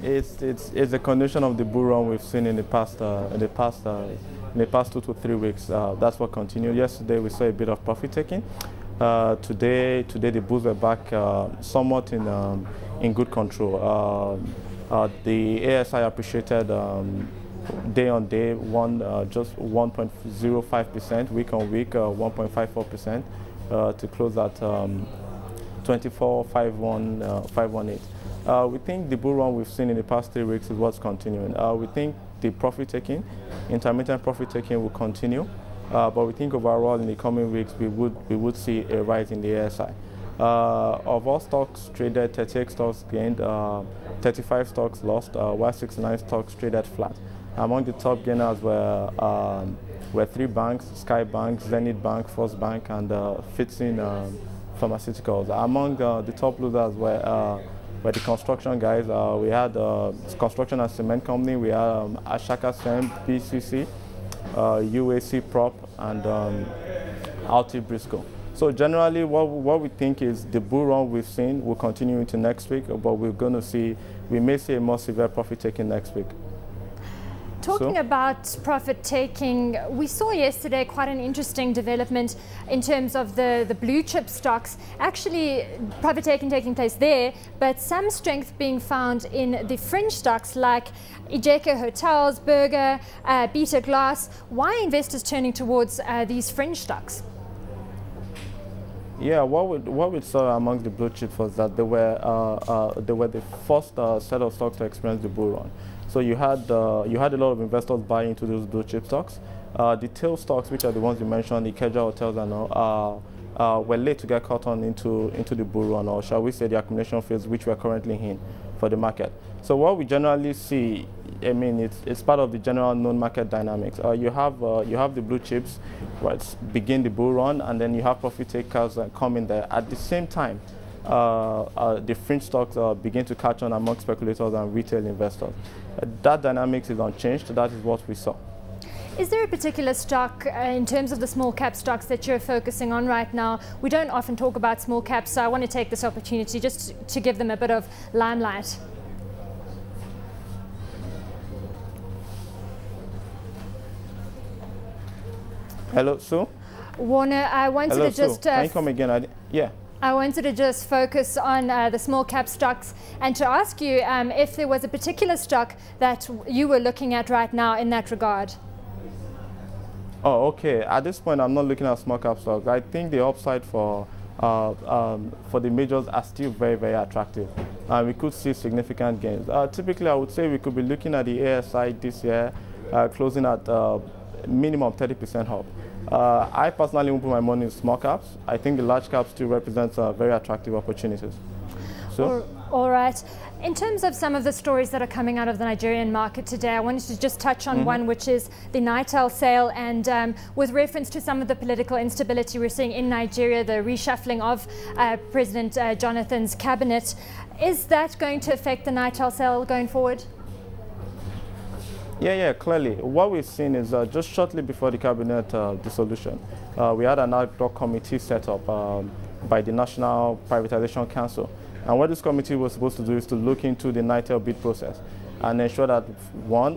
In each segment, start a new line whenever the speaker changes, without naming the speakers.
It's a condition of the bull run we've seen in the past 2 to 3 weeks. That's what continued. Yesterday we saw a bit of profit taking. Today the bulls were back somewhat in good control. The ASI appreciated day on day, just 1.05%, week on week, 1.54% to close at 24,518. We think the bull run we've seen in the past 3 weeks is what's continuing. We think the profit taking, intermittent profit taking, will continue, but we think overall in the coming weeks we would see a rise in the ASI. Of all stocks traded, 38 stocks gained, 35 stocks lost, while 69 stocks traded flat. Among the top gainers were 3 banks: Sky Bank, Zenith Bank, First Bank, and Fitsin Pharmaceuticals. Among the top losers were the construction guys. We had construction and cement company. We had Ashaka Sem, BCC, UAC Prop, and Alti Briscoe. So generally, what we think is the bull run we've seen will continue into next week, but we may see a more severe profit taking next week.
Talking about profit taking, we saw yesterday quite an interesting development in terms of the blue chip stocks. Actually, profit taking place there, but some strength being found in the fringe stocks like Ijeke Hotels, Burger, Beta Glass. Why are investors turning towards these fringe stocks?
Yeah, what we saw among the blue chips was that they were the first set of stocks to experience the bull run. So you had a lot of investors buying into those blue chip stocks. The tail stocks, which are the ones you mentioned, the Ikeja Hotels and all, were late to get caught on into the bull run, or shall we say the accumulation phase, which we are currently in for the market. So what we generally see, I mean, it's part of the general known market dynamics. You have the blue chips, right, begin the bull run, and then you have profit takers come in there at the same time. The fringe stocks begin to catch on among speculators and retail investors. That dynamics is unchanged. That is what we saw.
Is there a particular stock in terms of the small cap stocks that you're focusing on right now? We don't often talk about small caps, so I want to take this opportunity just to give them a bit of limelight.
Hello, Sue?
Warner, I wanted
Hello,
to just...
Can you come again? Yeah.
I wanted to just focus on the small cap stocks and to ask you if there was a particular stock that you were looking at right now in that regard.
Oh, okay. At this point, I'm not looking at small cap stocks. I think the upside for the majors are still very, very attractive. We could see significant gains. Typically, I would say we could be looking at the ASI this year closing at minimum 30% up. I personally won't put my money in small caps. I think the large caps still represent very attractive opportunities. So,
all right. In terms of some of the stories that are coming out of the Nigerian market today, I wanted to just touch on one, which is the Nitel sale, and with reference to some of the political instability we're seeing in Nigeria, the reshuffling of President Jonathan's cabinet. Is that going to affect the Nitel sale going forward?
Yeah, clearly. What we've seen is just shortly before the cabinet dissolution, we had an ad hoc committee set up by the National Privatization Council. And what this committee was supposed to do is to look into the Nitel bid process and ensure that, one,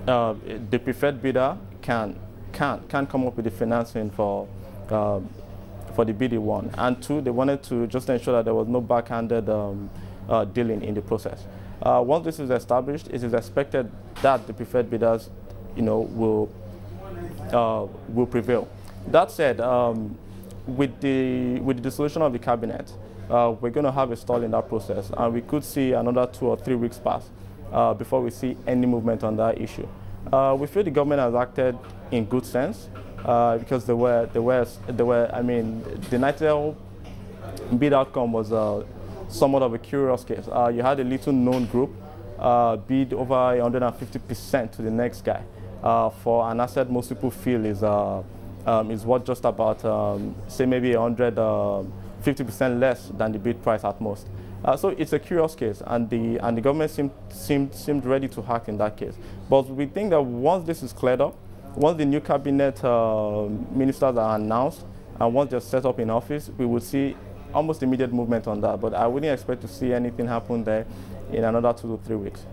the preferred bidder can come up with the financing for the bid he won. And two, they wanted to just ensure that there was no backhanded dealing in the process. Once this is established, it is expected that the preferred bidders, will prevail. That said, with the dissolution of the cabinet, we're going to have a stall in that process, and we could see another 2 or 3 weeks pass before we see any movement on that issue. We feel the government has acted in good sense because there were. I mean, the Nitel bid outcome was somewhat of a curious case. You had a little known group bid over 150% to the next guy for an asset most people feel is what just about say maybe 50% less than the bid price at most. So it's a curious case, and the government seemed ready to act in that case. But we think that once this is cleared up, once the new cabinet ministers are announced, and once they're set up in office, we will see almost immediate movement on that, but I wouldn't expect to see anything happen there in another 2 to 3 weeks.